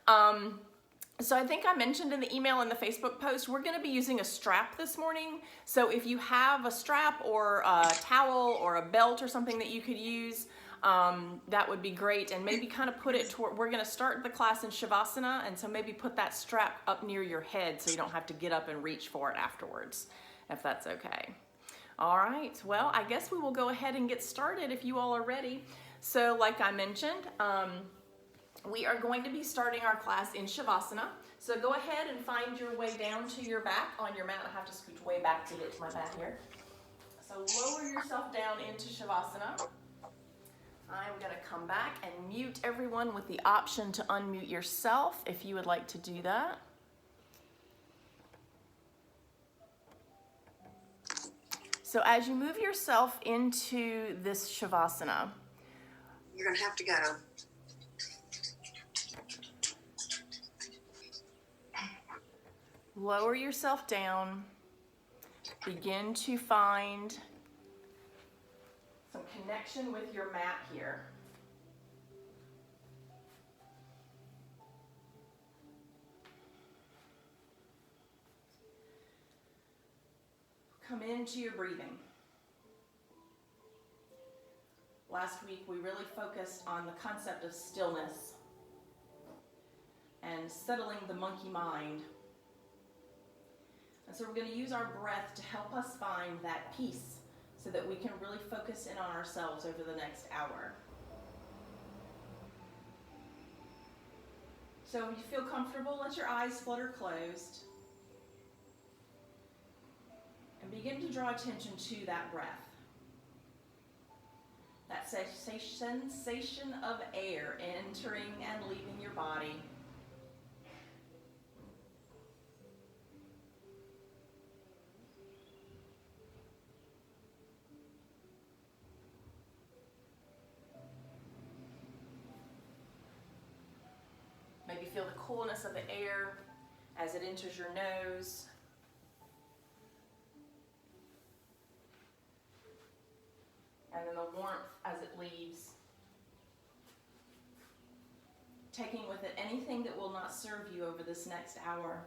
So I think I mentioned in the email and the Facebook post, we're going to be using a strap this morning. So if you have a strap or a towel or a belt or something that you could use, that would be great. And maybe kind of put it toward, we're going to start the class in Shavasana, and so maybe put that strap up near your head so you don't have to get up and reach for it afterwards, if that's okay. All right, well, I guess we will go ahead and get started if you all are ready. So like I mentioned, we are going to be starting our class in Shavasana. So go ahead and find your way down to your back on your mat. I have to scooch way back to get to my mat here. So lower yourself down into Shavasana. I'm going to come back and mute everyone with the option to unmute yourself if you would like to do that. So as you move yourself into this Shavasana, you're going to have to go. Lower yourself down. Begin to find some connection with your mat here. Come into your breathing. Last week we really focused on the concept of stillness and settling the monkey mind. And so we're going to use our breath to help us find that peace so that we can really focus in on ourselves over the next hour. So if you feel comfortable, let your eyes flutter closed. And begin to draw attention to that breath. That sensation of air entering and leaving your body. Maybe feel the coolness of the air as it enters your nose. And then the warmth as it leaves. Taking with it anything that will not serve you over this next hour.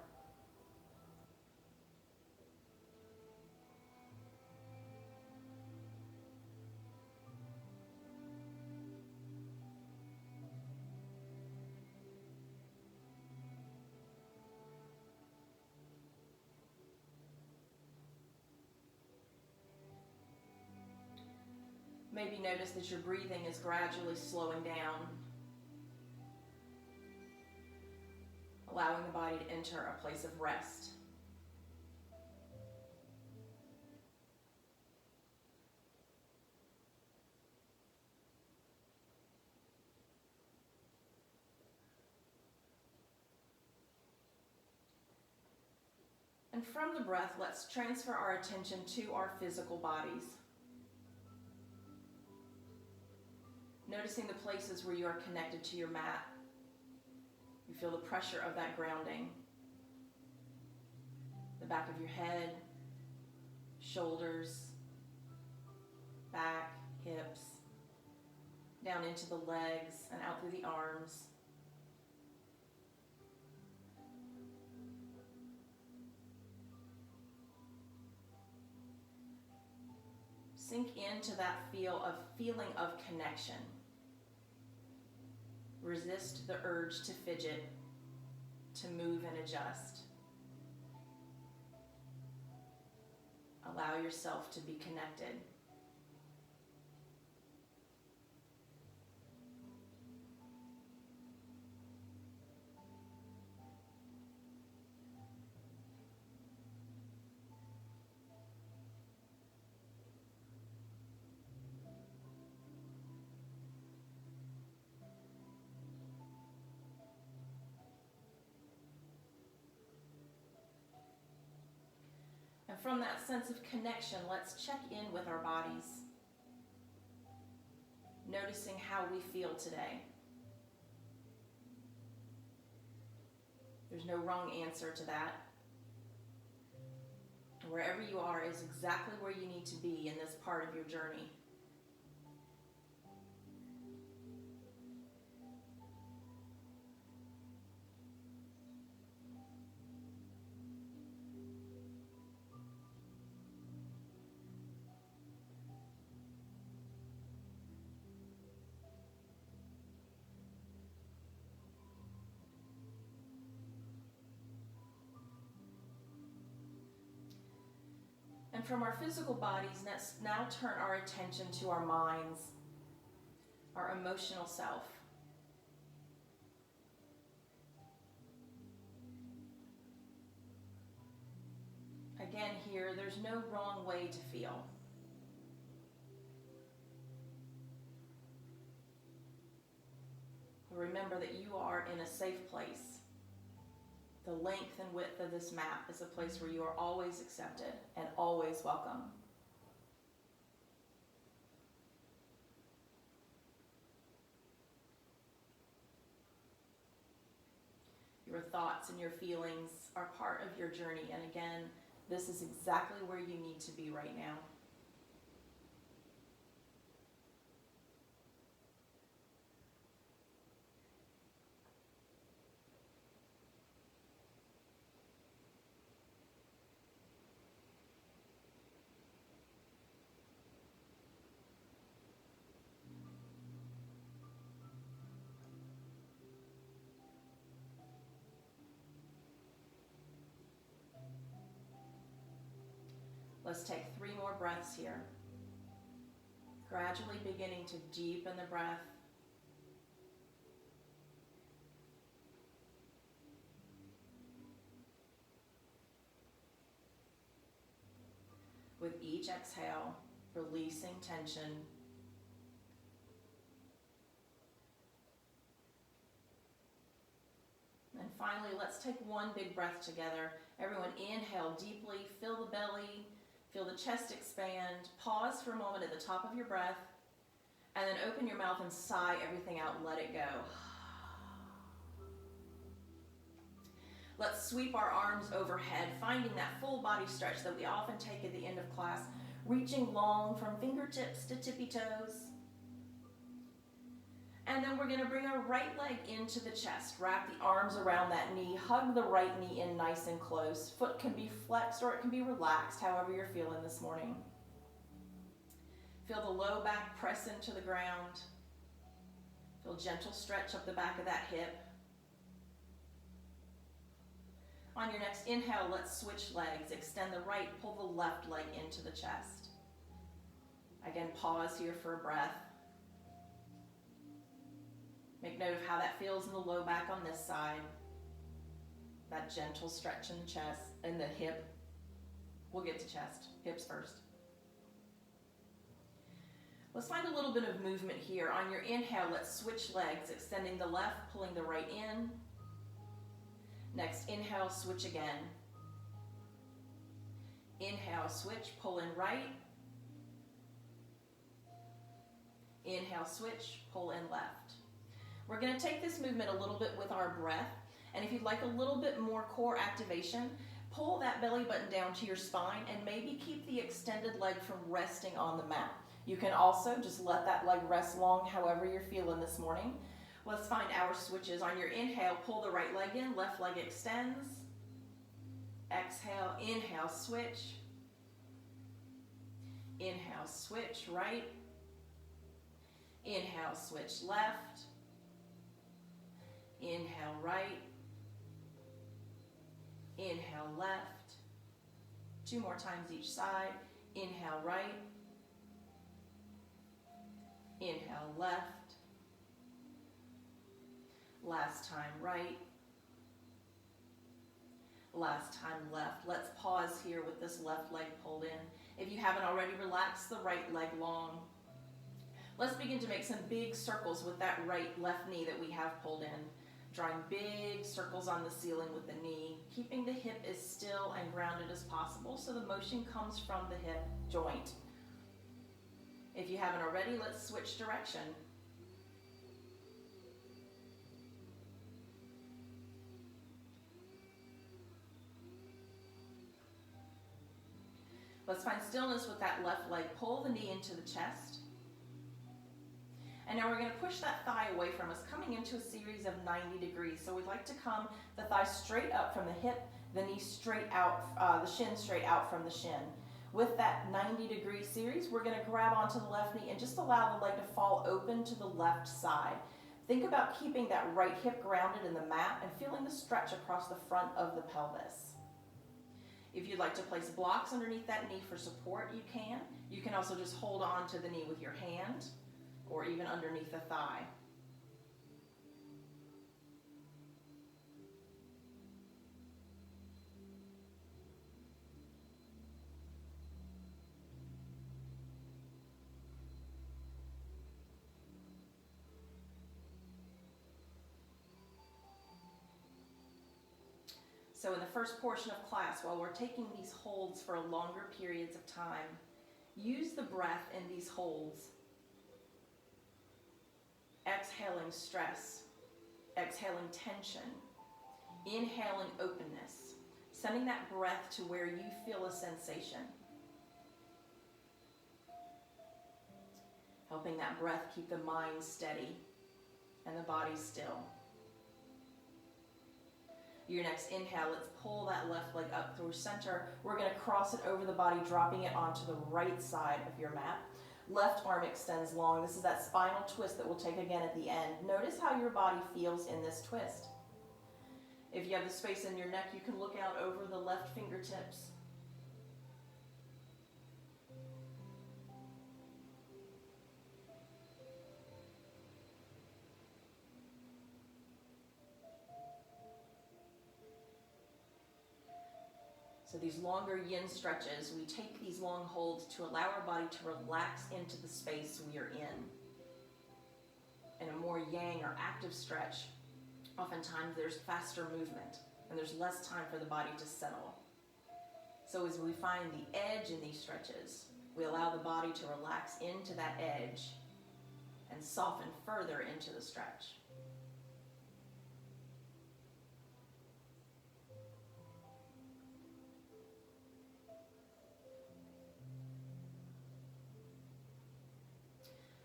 Maybe notice that your breathing is gradually slowing down, allowing the body to enter a place of rest. And from the breath, let's transfer our attention to our physical bodies. Noticing the places where you are connected to your mat. You feel the pressure of that grounding. The back of your head, shoulders, back, hips, down into the legs and out through the arms. Sink into that feeling of connection. Resist the urge to fidget, to move and adjust. Allow yourself to be connected. And from that sense of connection, let's check in with our bodies, noticing how we feel today. There's no wrong answer to that. Wherever you are is exactly where you need to be in this part of your journey. from our physical bodies, let's now turn our attention to our minds, our emotional self. Again, here, there's no wrong way to feel. Remember that you are in a safe place. The length and width of this map is a place where you are always accepted and always welcome. Your thoughts and your feelings are part of your journey, and again, this is exactly where you need to be right now. Let's take 3 more breaths here. Gradually beginning to deepen the breath. With each exhale, releasing tension. And finally, let's take 1 big breath together. Everyone inhale deeply, fill the belly, feel the chest expand. Pause for a moment at the top of your breath, and then open your mouth and sigh everything out and let it go. Let's sweep our arms overhead, finding that full body stretch that we often take at the end of class, reaching long from fingertips to tippy toes. And then we're going to bring our right leg into the chest. Wrap the arms around that knee. Hug the right knee in nice and close. Foot can be flexed or it can be relaxed, however you're feeling this morning. Feel the low back press into the ground. Feel gentle stretch up the back of that hip. On your next inhale, let's switch legs. Extend the right, pull the left leg into the chest. Again, pause here for a breath. Make note of how that feels in the low back on this side. That gentle stretch in the chest and the hip. We'll get to chest, hips first. Let's find a little bit of movement here. On your inhale, let's switch legs, extending the left, pulling the right in. Next, inhale, switch again. Inhale, switch, pull in right. Inhale, switch, pull in left. We're going to take this movement a little bit with our breath, and if you'd like a little bit more core activation, pull that belly button down to your spine and maybe keep the extended leg from resting on the mat. You can also just let that leg rest long however you're feeling this morning. Let's find our switches. On your inhale, pull the right leg in, left leg extends. Exhale, inhale, switch. Inhale, switch right. Inhale, switch left. Inhale, right. Inhale, left. 2 more times each side. Inhale, right. Inhale, left. Last time, right. Last time, left. Let's pause here with this left leg pulled in. If you haven't already, relax the right leg long. Let's begin to make some big circles with that right left knee that we have pulled in. Drawing big circles on the ceiling with the knee, keeping the hip as still and grounded as possible so the motion comes from the hip joint. If you haven't already, let's switch direction. Let's find stillness with that left leg. Pull the knee into the chest. And now we're going to push that thigh away from us, coming into a series of 90 degrees. So we'd like to come the thigh straight up from the hip, the knee straight out, the shin straight out from the shin. With that 90-degree series, we're going to grab onto the left knee and just allow the leg to fall open to the left side. Think about keeping that right hip grounded in the mat and feeling the stretch across the front of the pelvis. If you'd like to place blocks underneath that knee for support, you can. You can also just hold on to the knee with your hand or even underneath the thigh. So in the first portion of class, while we're taking these holds for longer periods of time, use the breath in these holds. Exhaling stress, exhaling tension, inhaling openness, sending that breath to where you feel a sensation. Helping that breath keep the mind steady and the body still. Your next inhale, let's pull that left leg up through center. We're going to cross it over the body, dropping it onto the right side of your mat. Left arm extends long. This is that spinal twist that we'll take again at the end. Notice how your body feels in this twist. If you have the space in your neck, you can look out over the left fingertips. So these longer yin stretches, we take these long holds to allow our body to relax into the space we are in. In a more yang or active stretch, oftentimes there's faster movement and there's less time for the body to settle. So as we find the edge in these stretches, we allow the body to relax into that edge and soften further into the stretch.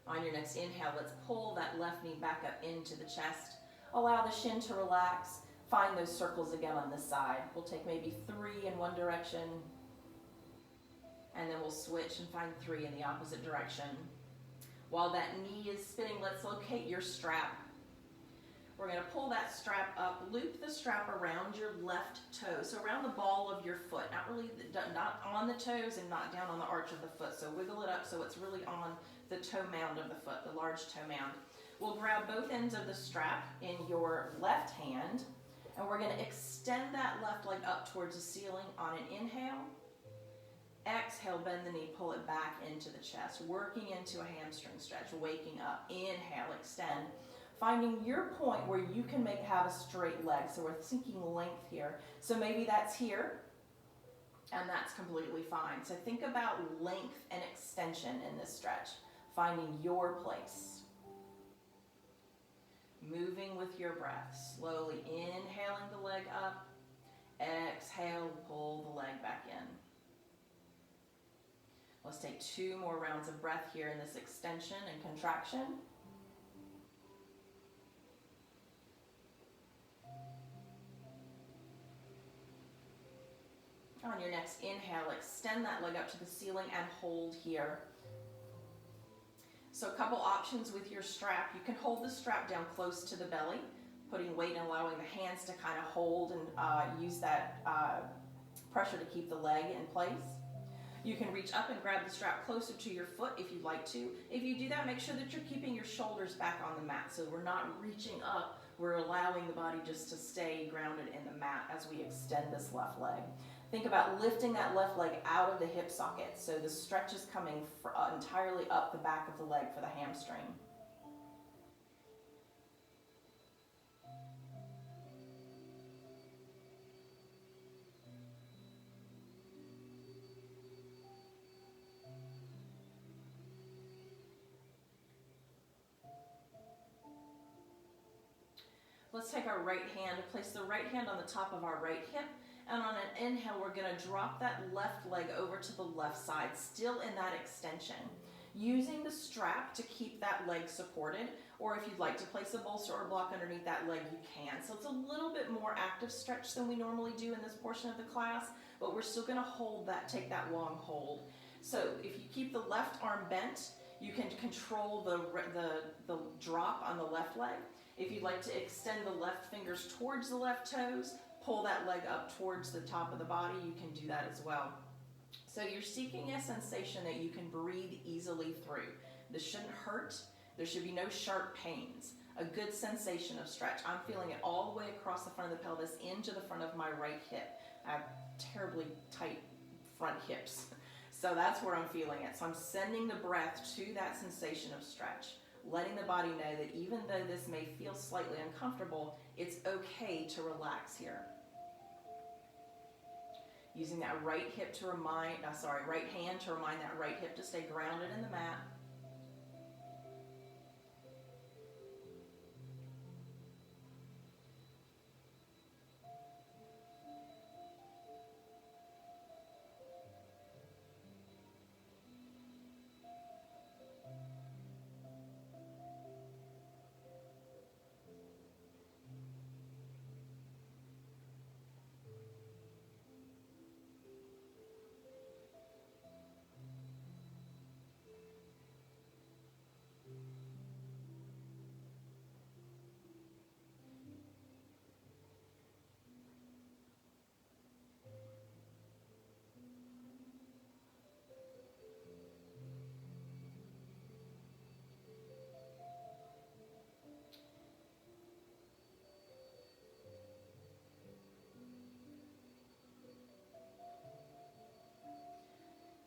On your next inhale, let's pull that left knee back up into the chest. Allow the shin to relax. Find those circles again on this side. We'll take maybe 3 in one direction, and then we'll switch and find 3 in the opposite direction. While that knee is spinning, let's locate your strap. We're going to pull that strap up, loop the strap around your left toe, so around the ball of your foot, not on the toes and not down on the arch of the foot. So wiggle it up so it's really on the toe mound of the foot, the large toe mound. We'll grab both ends of the strap in your left hand, and we're going to extend that left leg up towards the ceiling on an inhale. Exhale, bend the knee, pull it back into the chest, working into a hamstring stretch, waking up. Inhale, extend. Finding your point where you can have a straight leg. So we're thinking length here. So maybe that's here, and that's completely fine. So think about length and extension in this stretch. Finding your place. Moving with your breath. Slowly inhaling the leg up. Exhale, pull the leg back in. Let's take 2 more rounds of breath here in this extension and contraction. On your next inhale, extend that leg up to the ceiling and hold here. So a couple options with your strap. You can hold the strap down close to the belly, putting weight and allowing the hands to kind of hold and use that pressure to keep the leg in place. You can reach up and grab the strap closer to your foot if you'd like to. If you do that, make sure that you're keeping your shoulders back on the mat. So we're not reaching up, we're allowing the body just to stay grounded in the mat as we extend this left leg. Think about lifting that left leg out of the hip socket. So the stretch is coming entirely up the back of the leg for the hamstring. Let's take our right hand, place the right hand on the top of our right hip, and on an inhale, we're going to drop that left leg over to the left side, still in that extension. Using the strap to keep that leg supported, or if you'd like to place a bolster or block underneath that leg, you can. So it's a little bit more active stretch than we normally do in this portion of the class, but we're still going to hold that, take that long hold. So if you keep the left arm bent, you can control the drop on the left leg. If you'd like to extend the left fingers towards the left toes, pull that leg up towards the top of the body, you can do that as well. So you're seeking a sensation that you can breathe easily through. This shouldn't hurt. There should be no sharp pains. A good sensation of stretch. I'm feeling it all the way across the front of the pelvis into the front of my right hip. I have terribly tight front hips. So that's where I'm feeling it. So I'm sending the breath to that sensation of stretch, letting the body know that even though this may feel slightly uncomfortable, it's okay to relax here. Using that right hand to remind that right hip to stay grounded in the mat.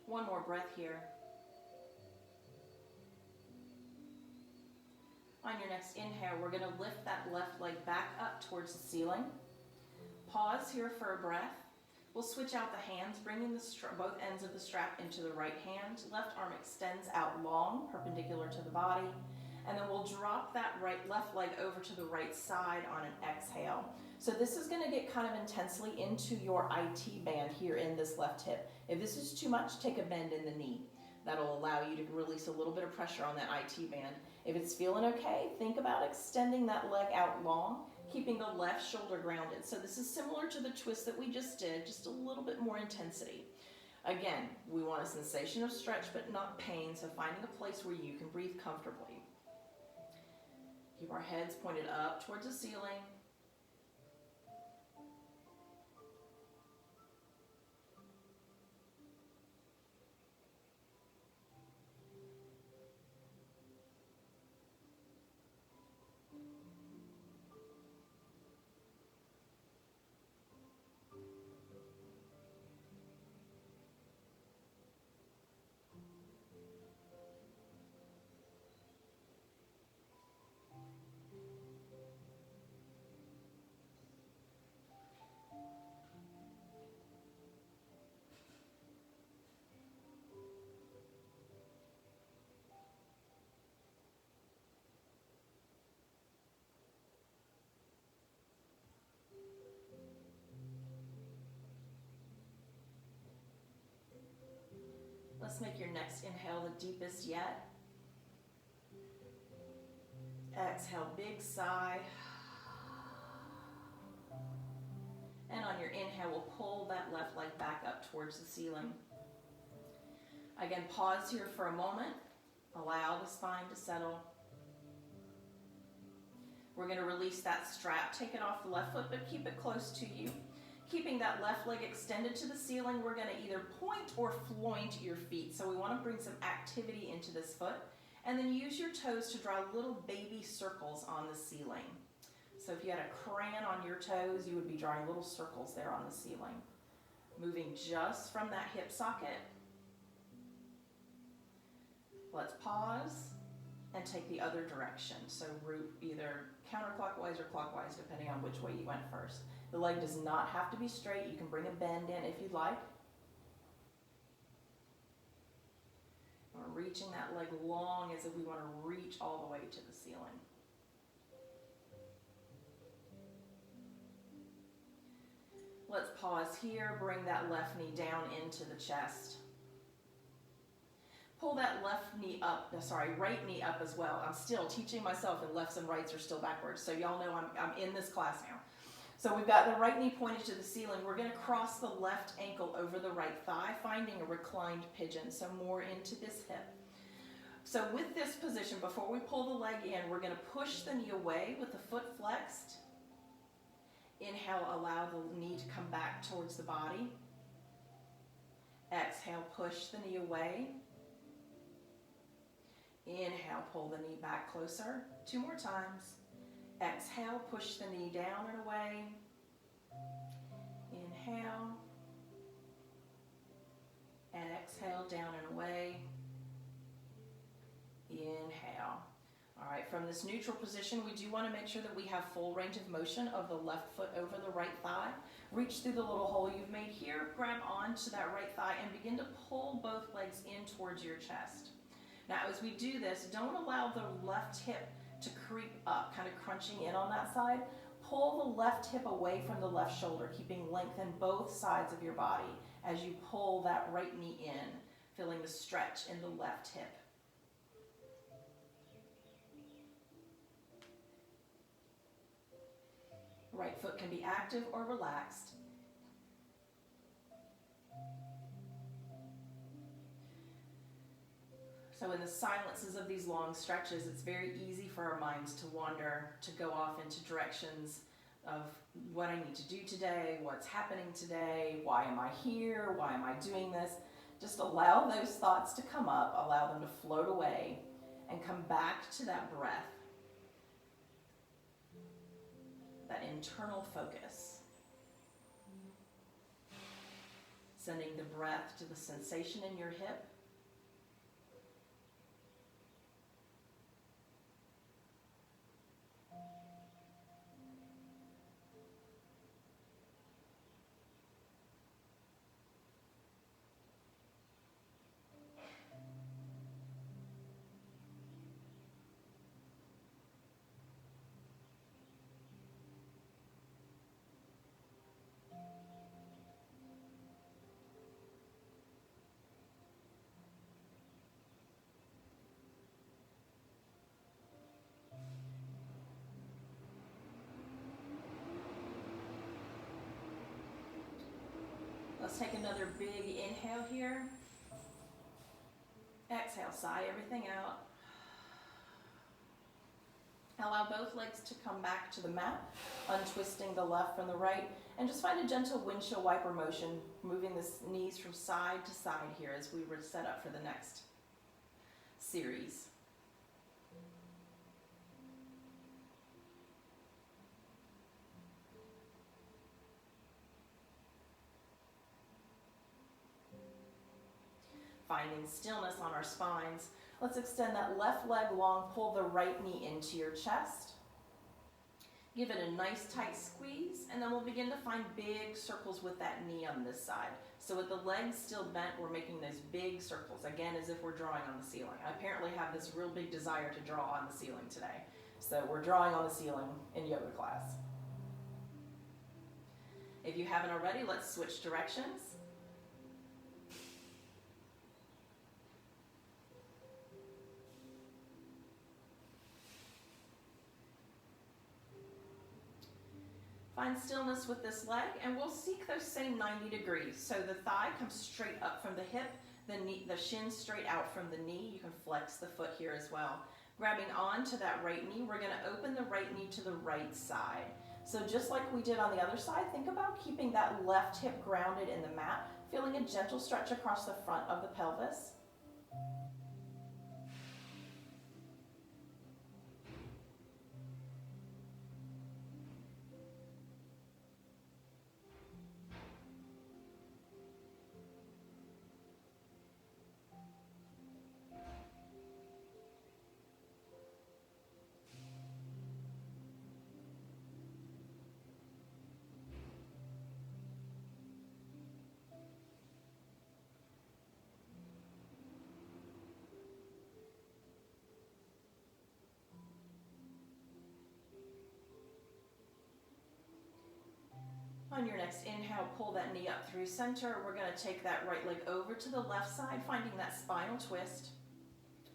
One more breath here. On your next inhale, we're going to lift that left leg back up towards the ceiling. Pause here for a breath. We'll switch out the hands, bringing both ends of the strap into the right hand. Left arm extends out long, perpendicular to the body. And then we'll drop that left leg over to the right side on an exhale. So this is going to get kind of intensely into your IT band here in this left hip. If this is too much, take a bend in the knee. That'll allow you to release a little bit of pressure on that IT band. If it's feeling okay, think about extending that leg out long, keeping the left shoulder grounded. So this is similar to the twist that we just did, just a little bit more intensity. Again, we want a sensation of stretch but not pain, so finding a place where you can breathe comfortably. Keep our heads pointed up towards the ceiling. Let's make your next inhale the deepest yet. Exhale, big sigh. And on your inhale, we'll pull that left leg back up towards the ceiling. Again, pause here for a moment. Allow the spine to settle. We're going to release that strap. Take it off the left foot, but keep it close to you. Keeping that left leg extended to the ceiling, we're going to either point or floint your feet. So we want to bring some activity into this foot. And then use your toes to draw little baby circles on the ceiling. So if you had a crayon on your toes, you would be drawing little circles there on the ceiling. Moving just from that hip socket. Let's pause and take the other direction. So root either counterclockwise or clockwise, depending on which way you went first. The leg does not have to be straight. You can bring a bend in if you'd like. We're reaching that leg long as if we want to reach all the way to the ceiling. Let's pause here. Bring that left knee down into the chest. Pull that right knee up as well. I'm still teaching myself, and lefts and rights are still backwards. So y'all know I'm in this class now. So we've got the right knee pointed to the ceiling. We're going to cross the left ankle over the right thigh, finding a reclined pigeon, so more into this hip. So with this position, before we pull the leg in, we're going to push the knee away with the foot flexed. Inhale, allow the knee to come back towards the body. Exhale, push the knee away. Inhale, pull the knee back closer. 2 more times. Exhale, push the knee down and away. Inhale. And exhale, down and away. Inhale. All right, from this neutral position, we do want to make sure that we have full range of motion of the left foot over the right thigh. Reach through the little hole you've made here, grab onto that right thigh, and begin to pull both legs in towards your chest. Now, as we do this, don't allow the left hip to creep up, kind of crunching in on that side. Pull the left hip away from the left shoulder, keeping length in both sides of your body as you pull that right knee in, feeling the stretch in the left hip. Right foot can be active or relaxed. So in the silences of these long stretches, it's very easy for our minds to wander, to go off into directions of what I need to do today, what's happening today, why am I here, why am I doing this? Just allow those thoughts to come up, allow them to float away, and come back to that breath, that internal focus. Sending the breath to the sensation in your hip. Let's take another big inhale here. Exhale, sigh everything out. Allow both legs to come back to the mat, untwisting the left from the right, and just find a gentle windshield wiper motion, moving the knees from side to side here as we were set up for the next series. Finding stillness on our spines. Let's extend that left leg long, pull the right knee into your chest. Give it a nice tight squeeze, and then we'll begin to find big circles with that knee on this side. So with the legs still bent, we're making those big circles, again, as if we're drawing on the ceiling. I apparently have this real big desire to draw on the ceiling today. So we're drawing on the ceiling in yoga class. If you haven't already, let's switch directions. Find stillness with this leg, and we'll seek those same 90 degrees. So the thigh comes straight up from the hip, the shin straight out from the knee. You can flex the foot here as well. Grabbing onto that right knee, we're gonna open the right knee to the right side. So just like we did on the other side, think about keeping that left hip grounded in the mat, feeling a gentle stretch across the front of the pelvis. On your next inhale, pull that knee up through center. We're going to take that right leg over to the left side, finding that spinal twist.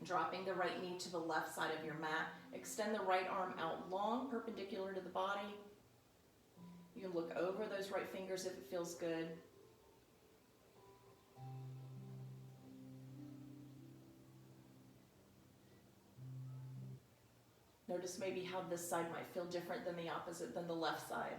Dropping the right knee to the left side of your mat. Extend the right arm out long, perpendicular to the body. You can look over those right fingers if it feels good. Notice maybe how this side might feel different than the opposite, than the left side.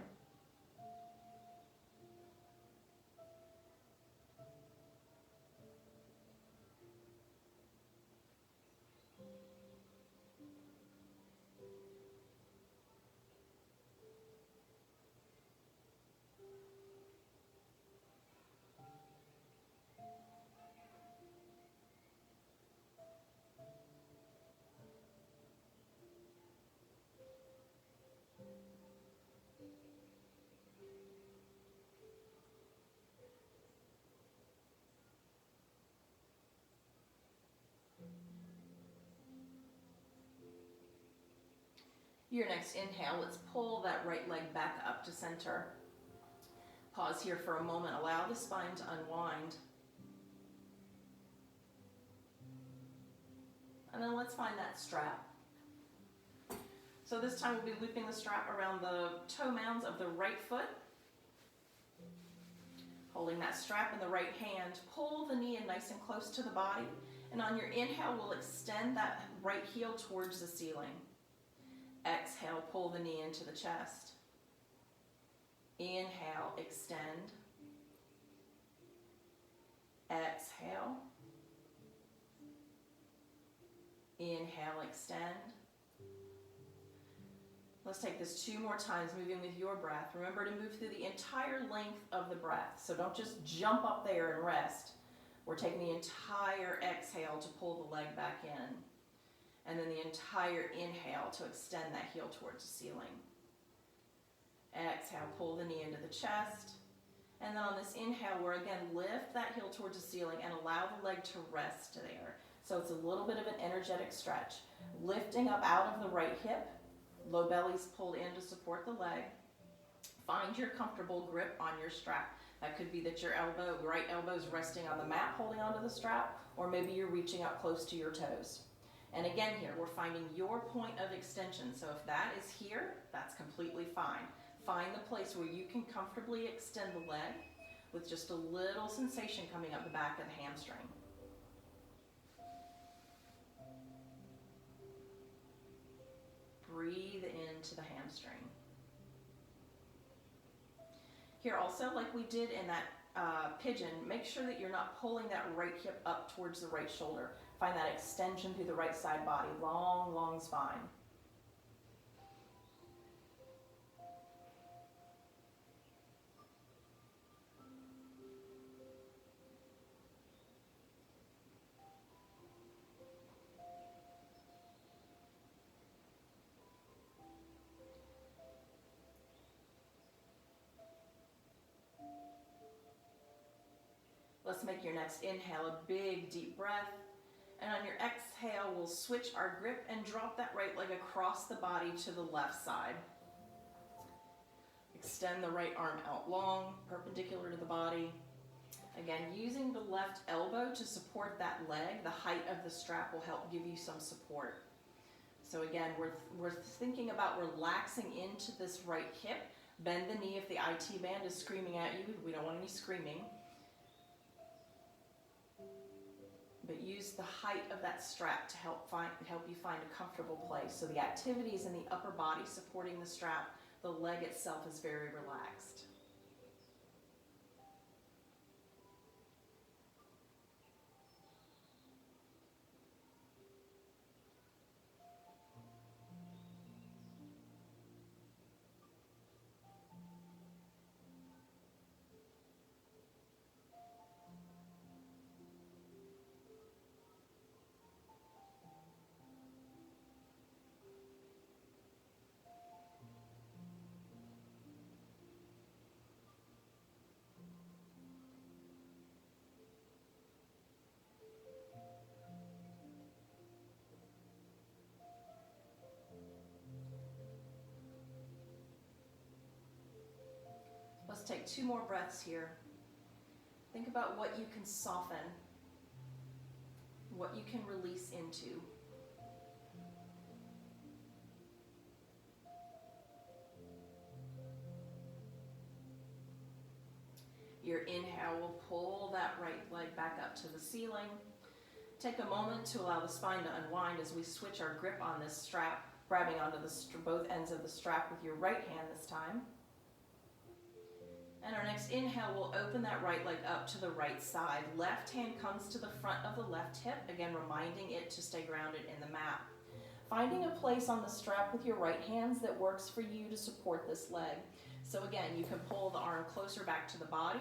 Your next inhale, let's pull that right leg back up to center. Pause here for a moment. Allow the spine to unwind. And then let's find that strap. So this time we'll be looping the strap around the toe mounds of the right foot. Holding that strap in the right hand, pull the knee in nice and close to the body. And on your inhale, we'll extend that right heel towards the ceiling. Exhale, pull the knee into the chest. Inhale, extend. Exhale. Inhale, extend. Let's take this 2 more times, moving with your breath. Remember to move through the entire length of the breath. So don't just jump up there and rest. We're taking the entire exhale to pull the leg back in. And then the entire inhale to extend that heel towards the ceiling. Exhale, pull the knee into the chest. And then on this inhale, we're again lift that heel towards the ceiling and allow the leg to rest there. So it's a little bit of an energetic stretch. Lifting up out of the right hip. Low belly's pulled in to support the leg. Find your comfortable grip on your strap. That could be that your right elbow's resting on the mat holding onto the strap, or maybe you're reaching up close to your toes. And again here, we're finding your point of extension. So if that is here, that's completely fine. Find the place where you can comfortably extend the leg with just a little sensation coming up the back of the hamstring. Breathe into the hamstring. Here also, like we did in that pigeon, make sure that you're not pulling that right hip up towards the right shoulder. Find that extension through the right side body, long, long spine. Let's make your next inhale a big, deep breath. And on your exhale, we'll switch our grip and drop that right leg across the body to the left side. Extend the right arm out long, perpendicular to the body. Again, using the left elbow to support that leg, the height of the strap will help give you some support. So again, we're thinking about relaxing into this right hip. Bend the knee if the IT band is screaming at you. We don't want any screaming. But use the height of that strap to help you find a comfortable place. So the activity is in the upper body supporting the strap. The leg itself is very relaxed. Let's take 2 more breaths here. Think about what you can soften, what you can release into. Your inhale will pull that right leg back up to the ceiling. Take a moment to allow the spine to unwind as we switch our grip on this strap, grabbing onto both ends of the strap with your right hand this time. And our next inhale will open that right leg up to the right side. Left hand comes to the front of the left hip, again reminding it to stay grounded in the mat. Finding a place on the strap with your right hands that works for you to support this leg. So again, you can pull the arm closer back to the body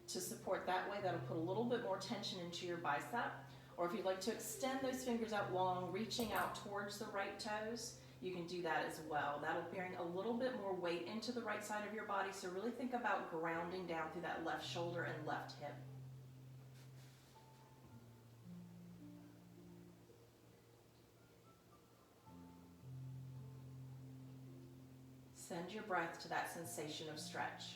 to support that way. That'll put a little bit more tension into your bicep. Or if you'd like to extend those fingers out long, reaching out towards the right toes, you can do that as well. That'll bring a little bit more weight into the right side of your body. So really think about grounding down through that left shoulder and left hip. Send your breath to that sensation of stretch.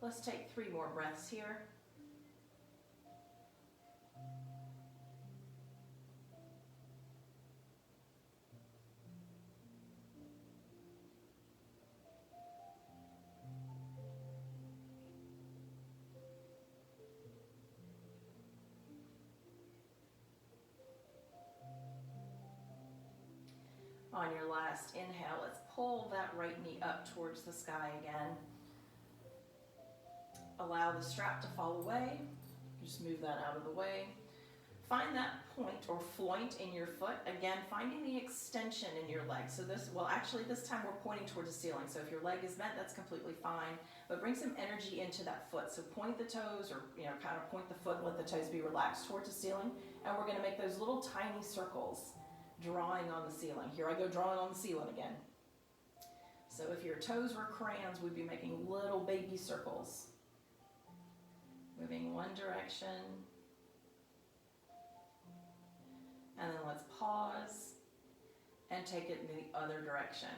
Let's take 3 more breaths here. On your last inhale, let's pull that right knee up towards the sky again. Allow the strap to fall away. Just move that out of the way. Find that point or floint in your foot. Again, finding the extension in your leg. So this time we're pointing towards the ceiling. So if your leg is bent, that's completely fine. But bring some energy into that foot. So point the toes, or kind of point the foot and let the toes be relaxed towards the ceiling. And we're going to make those little tiny circles, drawing on the ceiling. Here I go drawing on the ceiling again. So if your toes were crayons, we'd be making little baby circles. Moving one direction. And then let's pause and take it in the other direction.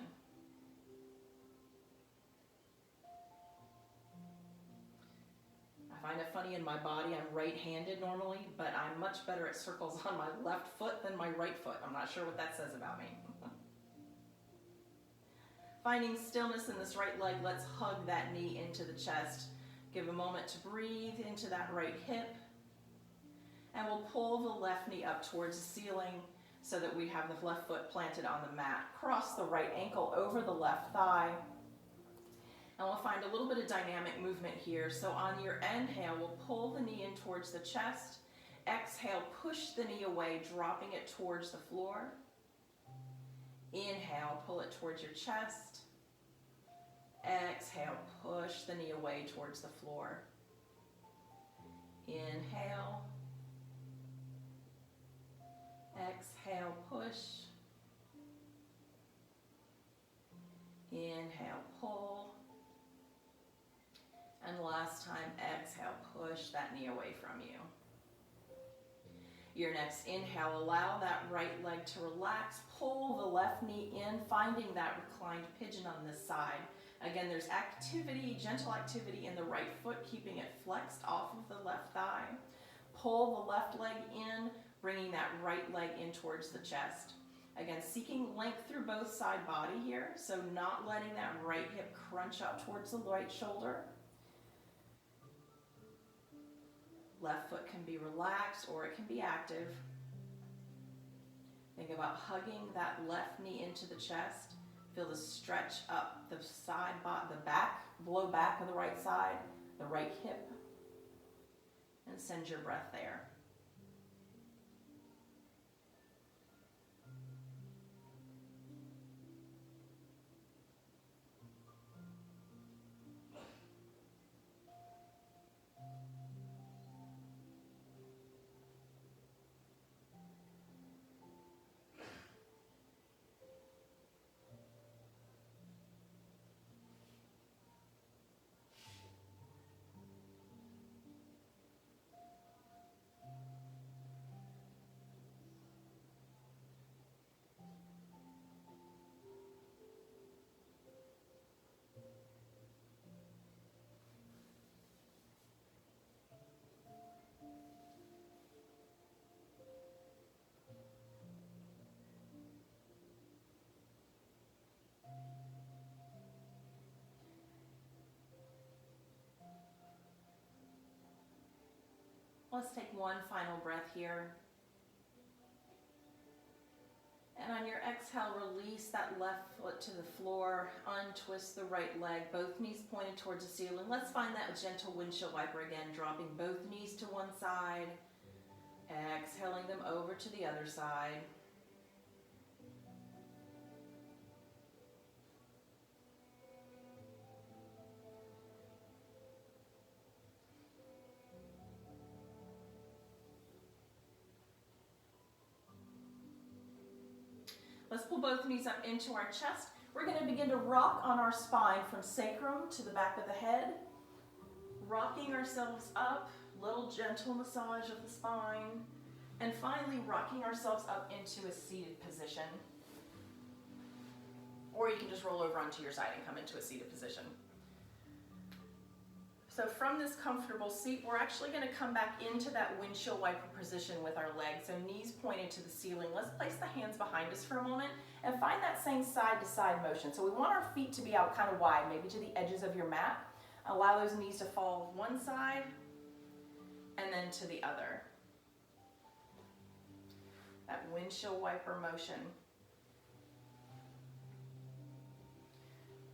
I find it funny in my body, I'm right-handed normally, but I'm much better at circles on my left foot than my right foot. I'm not sure what that says about me. Finding stillness in this right leg, let's hug that knee into the chest. Give a moment to breathe into that right hip. And we'll pull the left knee up towards the ceiling so that we have the left foot planted on the mat. Cross the right ankle over the left thigh. And we'll find a little bit of dynamic movement here. So on your inhale, we'll pull the knee in towards the chest. Exhale, push the knee away, dropping it towards the floor. Inhale, pull it towards your chest. Exhale, push the knee away towards the floor. Inhale. Exhale, push. Inhale, pull. And last time, exhale, push that knee away from you. Your next inhale, allow that right leg to relax. Pull the left knee in, finding that reclined pigeon on this side. Again, there's activity, gentle activity in the right foot, keeping it flexed off of the left thigh. Pull the left leg in, bringing that right leg in towards the chest. Again, seeking length through both side body here, so not letting that right hip crunch up towards the right shoulder. Left foot can be relaxed or it can be active. Think about hugging that left knee into the chest. Feel the stretch up the side, the back, low back of the right side, the right hip, and send your breath there. Let's take one final breath here. And on your exhale, release that left foot to the floor, untwist the right leg, both knees pointed towards the ceiling. Let's find that gentle windshield wiper again, dropping both knees to one side, exhaling them over to the other side. Let's pull both knees up into our chest. We're going to begin to rock on our spine from sacrum to the back of the head. Rocking ourselves up, little gentle massage of the spine. And finally, rocking ourselves up into a seated position. Or you can just roll over onto your side and come into a seated position. So from this comfortable seat, we're actually going to come back into that windshield wiper position with our legs. So knees pointed to the ceiling. Let's place the hands behind us for a moment and find that same side-to-side motion. So we want our feet to be out kind of wide, maybe to the edges of your mat. Allow those knees to fall one side and then to the other. That windshield wiper motion.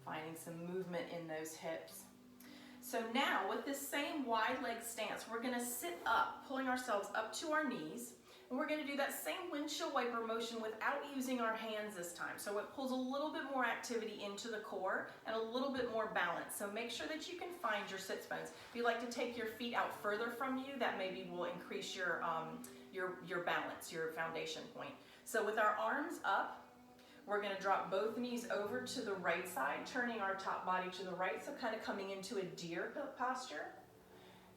Finding some movement in those hips. So now with this same wide leg stance, we're going to sit up, pulling ourselves up to our knees. And we're going to do that same windshield wiper motion without using our hands this time. So it pulls a little bit more activity into the core and a little bit more balance. So make sure that you can find your sits bones. If you like to take your feet out further from you, that maybe will increase your balance, your foundation point. So with our arms up, we're going to drop both knees over to the right side, turning our top body to the right, so kind of coming into a deer posture.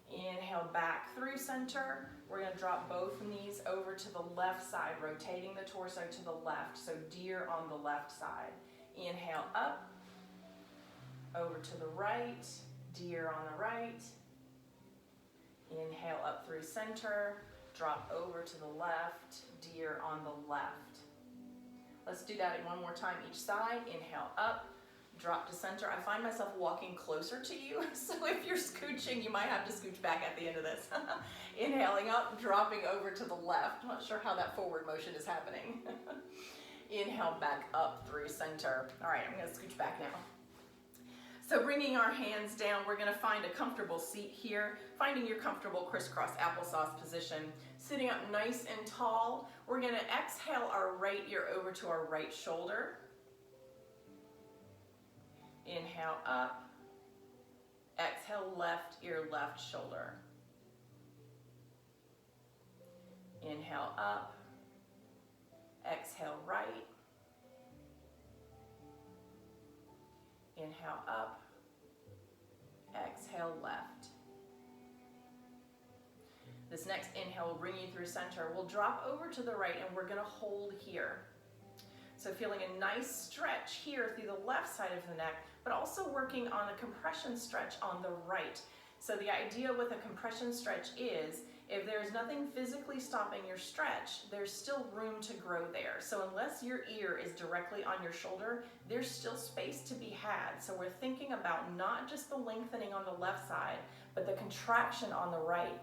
Inhale back through center. We're going to drop both knees over to the left side, rotating the torso to the left, so deer on the left side. Inhale up, over to the right, deer on the right. Inhale up through center, drop over to the left, deer on the left. Let's do that in one more time each side. Inhale up, drop to center. I find myself walking closer to you, so if you're scooching, you might have to scooch back at the end of this. Inhaling up, dropping over to the left. I'm not sure how that forward motion is happening. Inhale back up through center. All right, I'm gonna scooch back now. So bringing our hands down, we're gonna find a comfortable seat here, finding your comfortable crisscross applesauce position. Sitting up nice and tall, we're gonna exhale our right ear over to our right shoulder. Inhale up, exhale left ear, left shoulder. Inhale up, exhale right. Inhale up, exhale left. This next inhale will bring you through center. We'll drop over to the right and we're gonna hold here. So feeling a nice stretch here through the left side of the neck, but also working on a compression stretch on the right. So the idea with a compression stretch is, if there's nothing physically stopping your stretch, there's still room to grow there. So unless your ear is directly on your shoulder, there's still space to be had. So we're thinking about not just the lengthening on the left side, but the contraction on the right.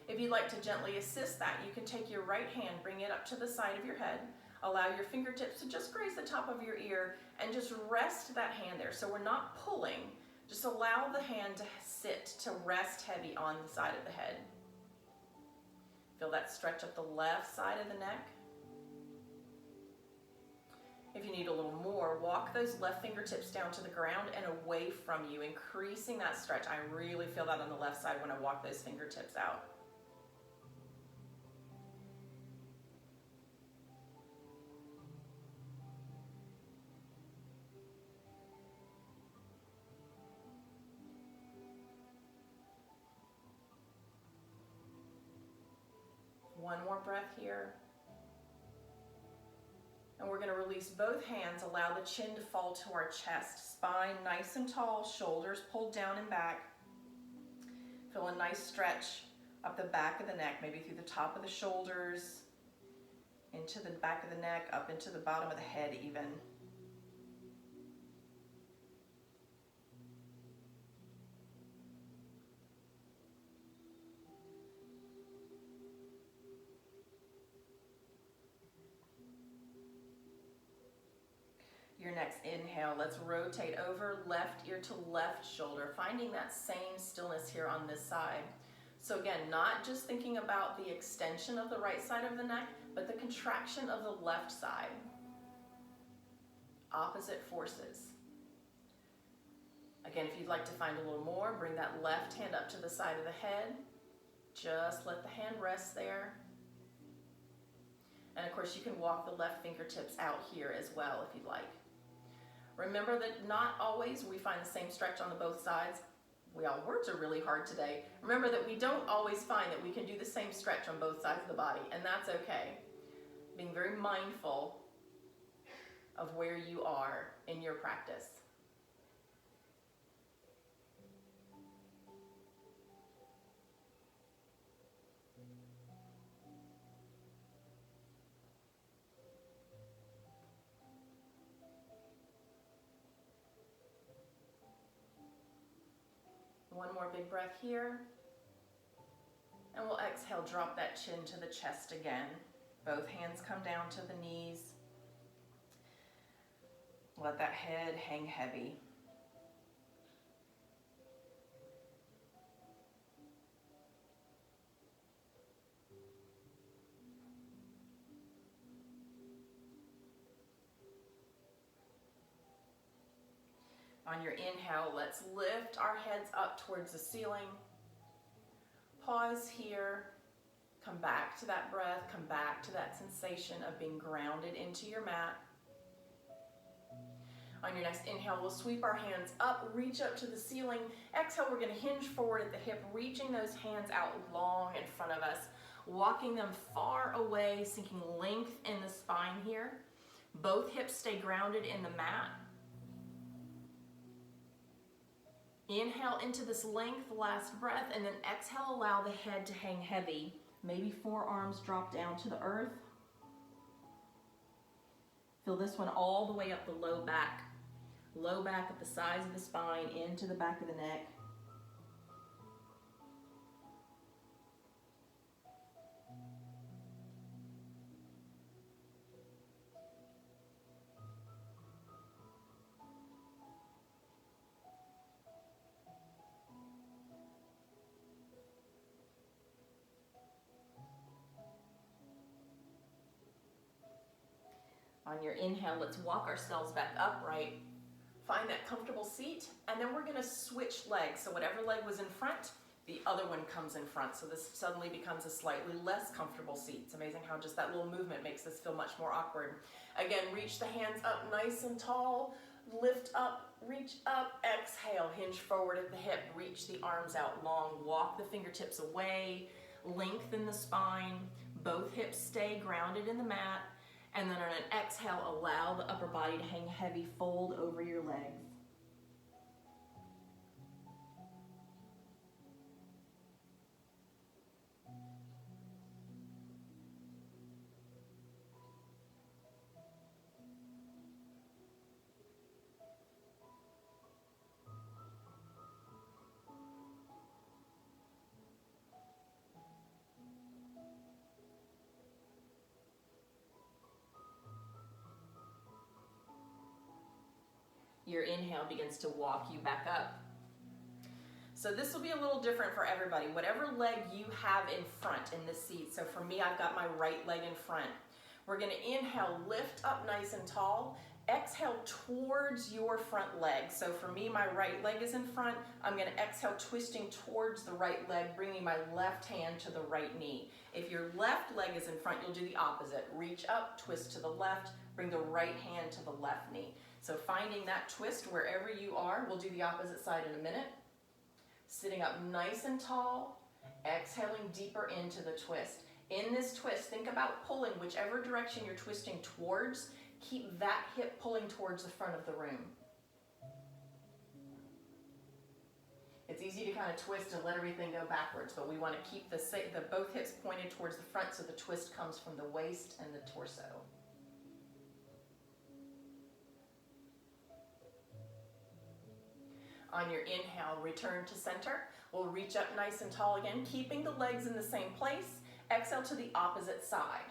If you'd like to gently assist that, you can take your right hand, bring it up to the side of your head, allow your fingertips to just graze the top of your ear, and just rest that hand there. So we're not pulling, just allow the hand to sit, to rest heavy on the side of the head. Feel that stretch up the left side of the neck. If you need a little more, walk those left fingertips down to the ground and away from you, increasing that stretch. I really feel that on the left side when I walk those fingertips out. One more breath here. And we're going to release both hands, allow the chin to fall to our chest, spine nice and tall, shoulders pulled down and back. Feel a nice stretch up the back of the neck, maybe through the top of the shoulders, into the back of the neck, up into the bottom of the head even. Your next inhale, let's rotate over, left ear to left shoulder, finding that same stillness here on this side. So again, not just thinking about the extension of the right side of the neck, but the contraction of the left side. Opposite forces. Again, if you'd like to find a little more, bring that left hand up to the side of the head. Just let the hand rest there. And of course, you can walk the left fingertips out here as well if you'd like. Remember that not always we find the same stretch on the both sides. Words are really hard today. Remember that we don't always find that we can do the same stretch on both sides of the body, and that's okay. Being very mindful of where you are in your practice. One more big breath here. And we'll exhale, drop that chin to the chest again. Both hands come down to the knees. Let that head hang heavy. On your inhale, let's lift our heads up towards the ceiling. Pause here. Come back to that breath. Come back to that sensation of being grounded into your mat. On your next inhale, we'll sweep our hands up, reach up to the ceiling. Exhale, we're going to hinge forward at the hip, reaching those hands out long in front of us, walking them far away, sinking length in the spine here. Both hips stay grounded in the mat. Inhale into this length, last breath, and then exhale, allow the head to hang heavy. Maybe forearms drop down to the earth. Feel this one all the way up the low back. Low back at the sides of the spine, into the back of the neck. On your inhale, let's walk ourselves back upright. Find that comfortable seat, and then we're going to switch legs. So whatever leg was in front, the other one comes in front. So this suddenly becomes a slightly less comfortable seat. It's amazing how just that little movement makes this feel much more awkward. Again, reach the hands up nice and tall. Lift up, reach up, exhale, hinge forward at the hip. Reach the arms out long. Walk the fingertips away. Lengthen the spine. Both hips stay grounded in the mat. And then on an exhale, allow the upper body to hang heavy, fold over your legs. Your inhale begins to walk you back up. So this will be a little different for everybody. Whatever leg you have in front in this seat. So for me, I've got my right leg in front. We're going to inhale, lift up nice and tall. Exhale towards your front leg. So for me, my right leg is in front. I'm going to exhale, twisting towards the right leg, bringing my left hand to the right knee. If your left leg is in front, you'll do the opposite. Reach up, twist to the left, bring the right hand to the left knee. So finding that twist wherever you are, we'll do the opposite side in a minute. Sitting up nice and tall, exhaling deeper into the twist. In this twist, think about pulling whichever direction you're twisting towards. Keep that hip pulling towards the front of the room. It's easy to kind of twist and let everything go backwards, but we want to keep the both hips pointed towards the front so the twist comes from the waist and the torso. On your inhale, return to center. We'll reach up nice and tall again, keeping the legs in the same place. Exhale to the opposite side.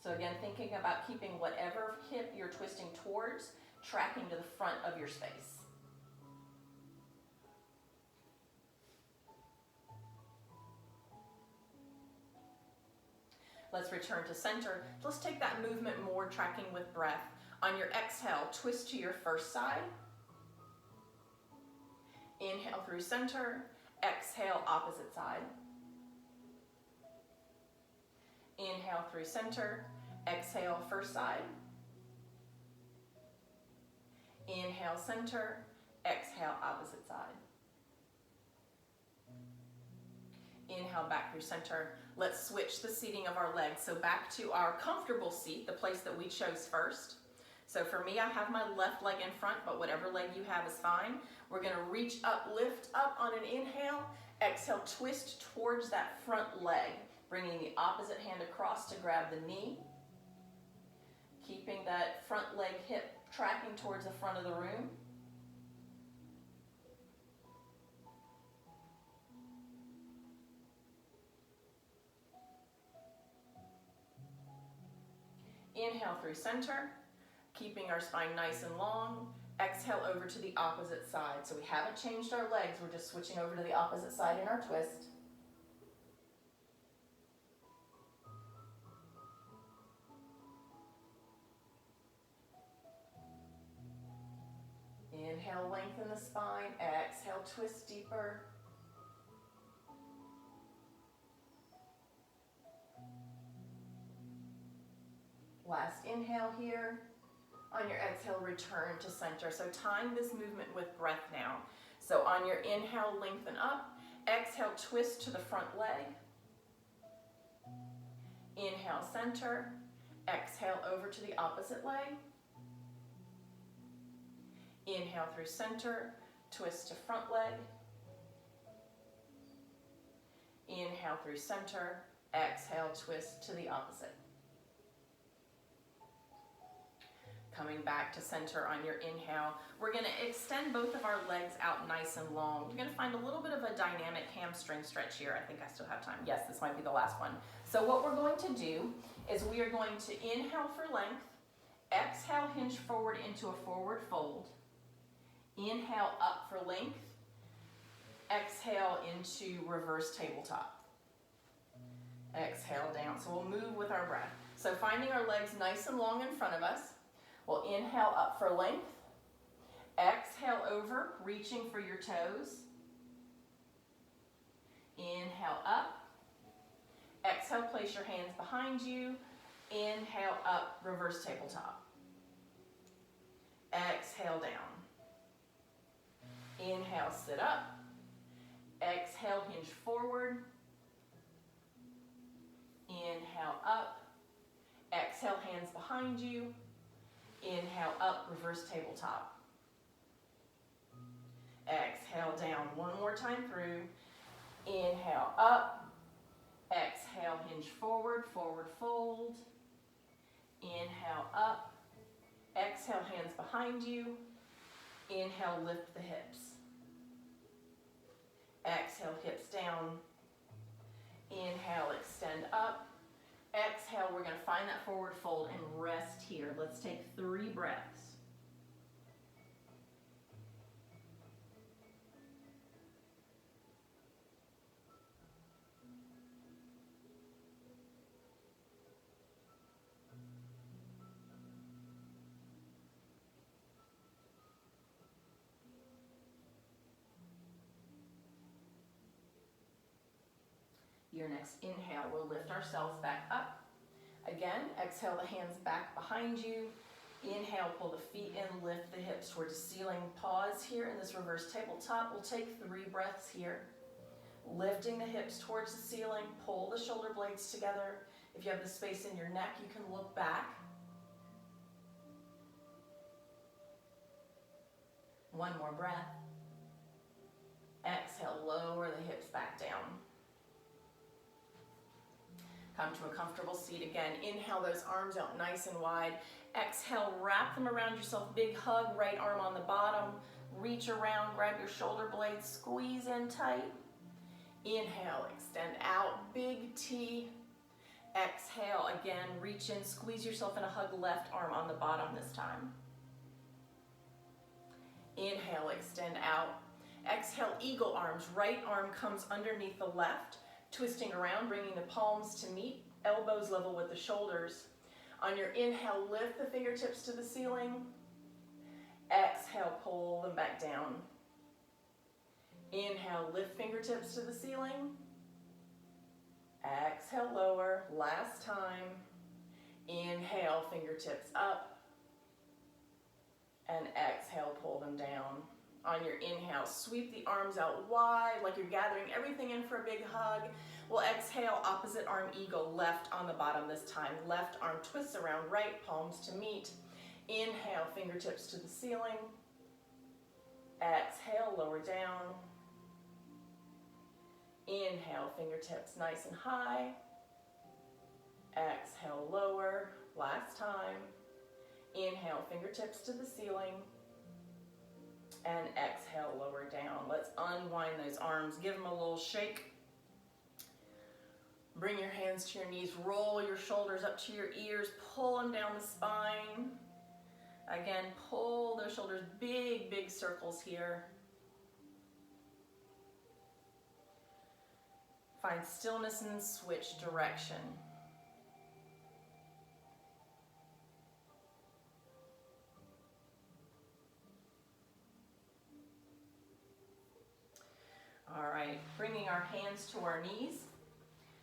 So again, thinking about keeping whatever hip you're twisting towards, tracking to the front of your space. Let's return to center. Let's take that movement more tracking with breath. On your exhale, twist to your first side. Inhale through center. Exhale, opposite side. Inhale through center. Exhale, first side. Inhale, center. Exhale, opposite side. Inhale, back through center. Let's switch the seating of our legs. So back to our comfortable seat, the place that we chose first. So for me, I have my left leg in front, but whatever leg you have is fine. We're gonna reach up, lift up on an inhale. Exhale, twist towards that front leg, bringing the opposite hand across to grab the knee. Keeping that front leg hip tracking towards the front of the room. Inhale through center, keeping our spine nice and long. Exhale over to the opposite side. So we haven't changed our legs, we're just switching over to the opposite side in our twist. Inhale, lengthen the spine. Exhale, twist deeper. Last inhale here. On your exhale, return to center. So tying this movement with breath now. So on your inhale, lengthen up. Exhale, twist to the front leg. Inhale, center. Exhale, over to the opposite leg. Inhale through center, twist to front leg. Inhale through center, exhale, twist to the opposite. Coming back to center on your inhale, we're gonna extend both of our legs out nice and long. You're gonna find a little bit of a dynamic hamstring stretch here. I think I still have time. Yes, this might be the last one. So what we're going to do is we are going to inhale for length, exhale, hinge forward into a forward fold, inhale up for length, exhale into reverse tabletop. Exhale down. So we'll move with our breath. So finding our legs nice and long in front of us. We'll inhale up for length. Exhale over, reaching for your toes. Inhale up. Exhale, place your hands behind you. Inhale up, reverse tabletop. Exhale down. Inhale, sit up. Exhale, hinge forward. Inhale up. Exhale, hands behind you. Inhale up, reverse tabletop. Exhale down, one more time through. Inhale up. Exhale, hinge forward, forward fold. Inhale up. Exhale, hands behind you. Inhale, lift the hips. Exhale, hips down. Inhale, extend up. Exhale, we're going to find that forward fold and rest here. Let's take 3 breaths. Your next inhale, we'll lift ourselves back up. Again, exhale the hands back behind you. Inhale, pull the feet in, lift the hips towards the ceiling. Pause here in this reverse tabletop. We'll take 3 breaths here. Lifting the hips towards the ceiling, pull the shoulder blades together. If you have the space in your neck, you can look back. 1 more breath. Exhale, lower the hips back down. Come to a comfortable seat again. Inhale those arms out nice and wide. Exhale, wrap them around yourself. Big hug, right arm on the bottom. Reach around, grab your shoulder blades, squeeze in tight. Inhale, extend out, big T. Exhale, again, reach in, squeeze yourself in a hug, left arm on the bottom this time. Inhale, extend out. Exhale, eagle arms. Right arm comes underneath the left, twisting around, bringing the palms to meet, elbows level with the shoulders. On your inhale, lift the fingertips to the ceiling. Exhale, pull them back down. Inhale, lift fingertips to the ceiling. Exhale, lower. Last time. Inhale, fingertips up. And exhale, pull them down. On your inhale, sweep the arms out wide like you're gathering everything in for a big hug. We'll exhale, opposite arm eagle, left on the bottom this time. Left arm twists around right, palms to meet. Inhale, fingertips to the ceiling. Exhale, lower down. Inhale, fingertips nice and high. Exhale, lower. Last time. Inhale, fingertips to the ceiling. And exhale, lower down. Let's unwind those arms. Give them a little shake. Bring your hands to your knees. Roll your shoulders up to your ears. Pull them down the spine. Again, pull those shoulders. Big, big circles here. Find stillness and switch direction. All right, bringing our hands to our knees.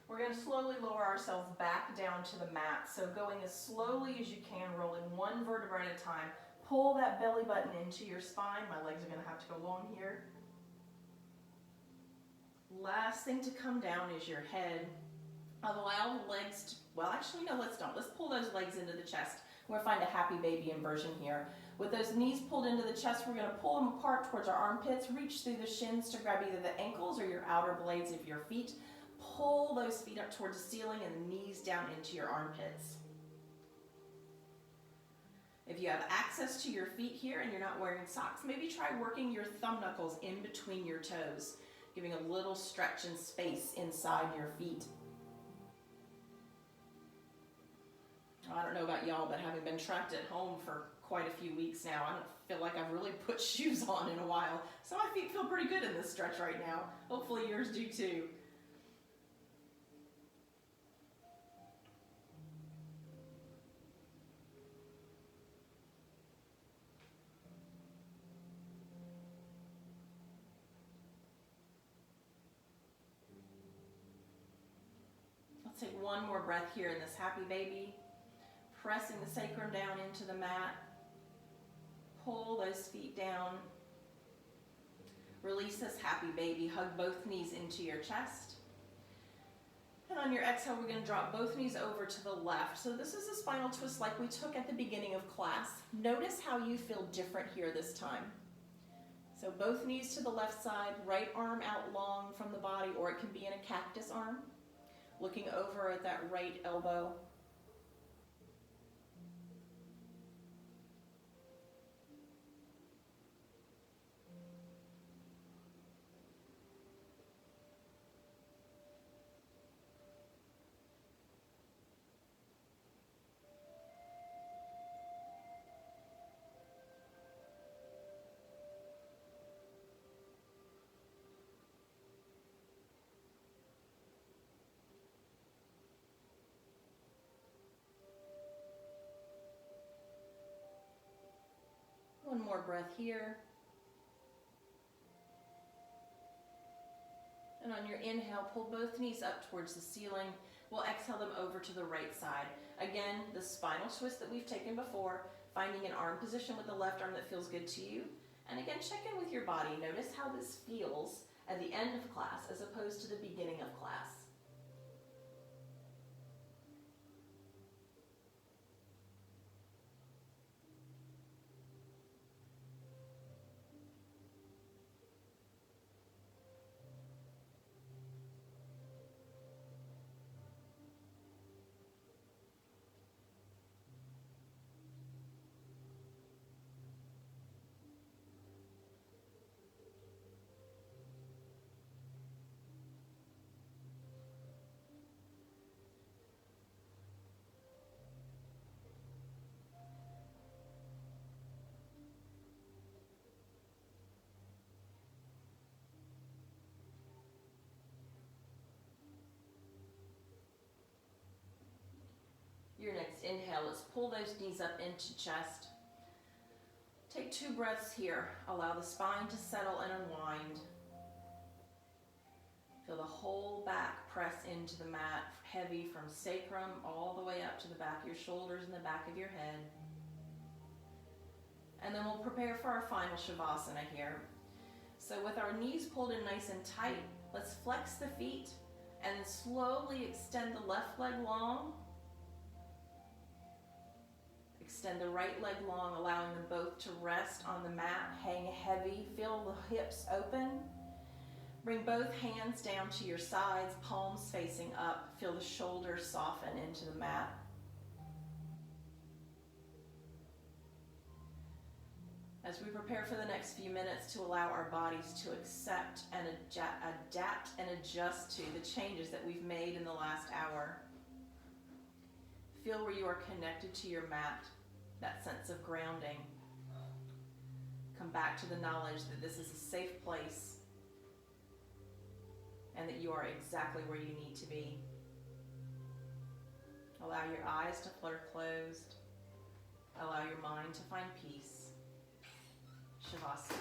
We're going to slowly lower ourselves back down to the mat. So going as slowly as you can, rolling one vertebra at a time. Pull that belly button into your spine. My legs are going to have to go long here. Last thing to come down is your head. Allow the legs to, well, actually, no, let's don't. Let's pull those legs into the chest. We're going to find a happy baby inversion here. With those knees pulled into the chest, we're going to pull them apart towards our armpits. Reach through the shins to grab either the ankles or your outer blades of your feet. Pull those feet up towards the ceiling and the knees down into your armpits. If you have access to your feet here and you're not wearing socks, maybe try working your thumb knuckles in between your toes, giving a little stretch and space inside your feet. I don't know about y'all, but having been trapped at home for quite a few weeks now, I don't feel like I've really put shoes on in a while. So my feet feel pretty good in this stretch right now. Hopefully yours do too. Let's take one more breath here in this happy baby. Pressing the sacrum down into the mat. Pull those feet down. Release this happy baby. Hug both knees into your chest. And on your exhale, we're going to drop both knees over to the left. So this is a spinal twist like we took at the beginning of class. Notice how you feel different here this time. So both knees to the left side, right arm out long from the body, or it can be in a cactus arm. Looking over at that right elbow. One more breath here. And on your inhale, pull both knees up towards the ceiling. We'll exhale them over to the right side. Again, the spinal twist that we've taken before, finding an arm position with the left arm that feels good to you. And again, check in with your body. Notice how this feels at the end of class as opposed to the beginning of class. pull those knees up into chest. Take 2 breaths here. Allow the spine to settle and unwind. Feel the whole back press into the mat, heavy from sacrum all the way up to the back of your shoulders and the back of your head. And then we'll prepare for our final Shavasana here. So with our knees pulled in nice and tight, let's flex the feet and slowly extend the left leg long. Extend the right leg long, allowing them both to rest on the mat, hang heavy, feel the hips open. Bring both hands down to your sides, palms facing up. Feel the shoulders soften into the mat. As we prepare for the next few minutes to allow our bodies to accept and adapt and adjust to the changes that we've made in the last hour. Feel where you are connected to your mat, that sense of grounding. Come back to the knowledge that this is a safe place and that you are exactly where you need to be. Allow your eyes to flutter closed. Allow your mind to find peace. Shavasana.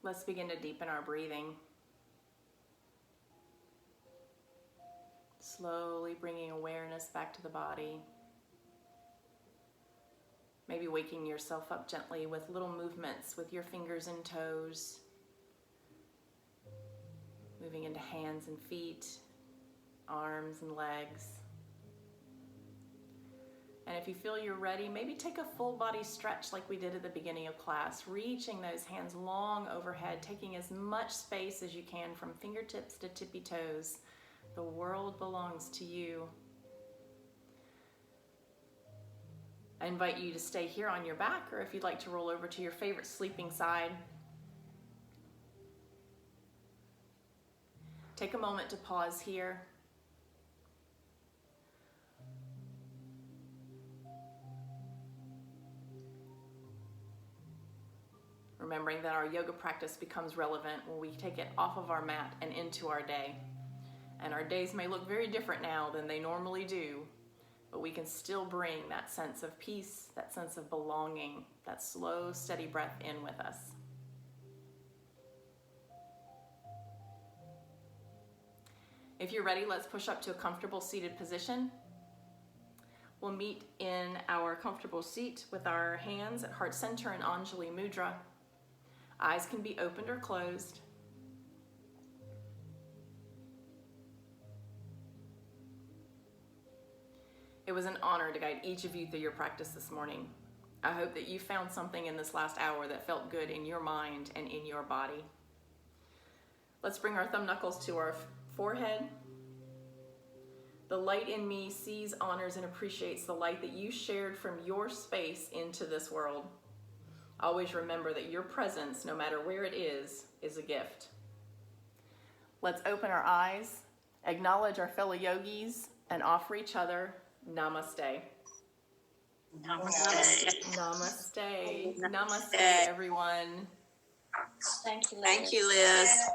Let's begin to deepen our breathing. Slowly bringing awareness back to the body. Maybe waking yourself up gently with little movements with your fingers and toes. Moving into hands and feet, arms and legs. And if you feel you're ready, maybe take a full body stretch like we did at the beginning of class, reaching those hands long overhead, taking as much space as you can from fingertips to tippy toes. The world belongs to you. I invite you to stay here on your back, or if you'd like to roll over to your favorite sleeping side. Take a moment to pause here. Remembering that our yoga practice becomes relevant when we take it off of our mat and into our day. And our days may look very different now than they normally do, but we can still bring that sense of peace, that sense of belonging, that slow, steady breath in with us. If you're ready, let's push up to a comfortable seated position. We'll meet in our comfortable seat with our hands at heart center in Anjali Mudra. Eyes can be opened or closed. It was an honor to guide each of you through your practice this morning. I hope that you found something in this last hour that felt good in your mind and in your body. Let's bring our thumb knuckles to our forehead. The light in me sees, honors, and appreciates the light that you shared from your space into this world. Always remember that your presence, no matter where it is a gift. Let's open our eyes, acknowledge our fellow yogis, and offer each other Namaste. Namaste. Namaste. Namaste, everyone. Thank you, Liz. Thank you, Liz.